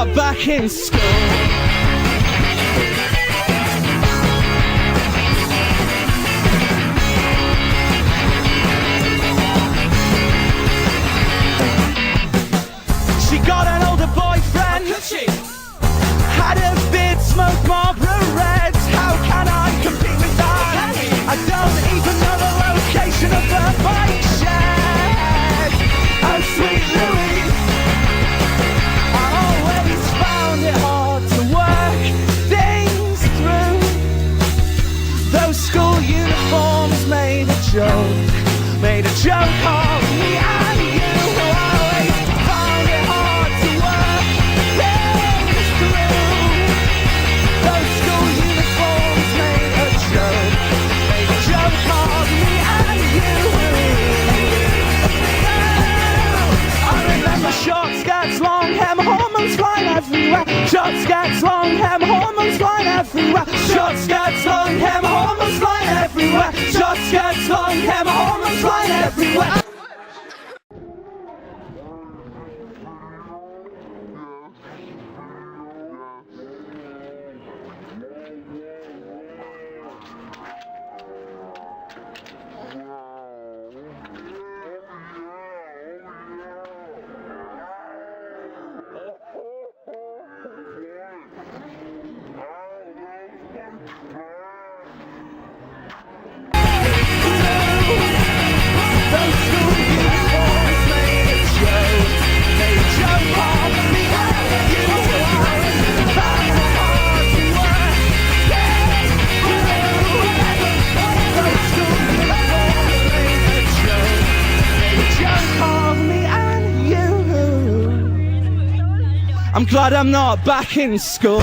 not back in school. She got an older boyfriend. Had a beard, smoked Marlboro Reds. How can I compete with that? I don't even know the location of the bike shed. Oh, sweet Louise, I always found it hard to work things through. Those school uniforms made a joke of me and you. Always found it hard to work things through. Those school uniforms made a joke of me and you. I remember short skirts, long hair, hormones flying everywhere. Short skirts, long hair, hormones flying everywhere. Short skirts, long hair, hormones flying everywhere. Short skirts, long hair, hormones flying everywhere. I'm glad I'm not back in school.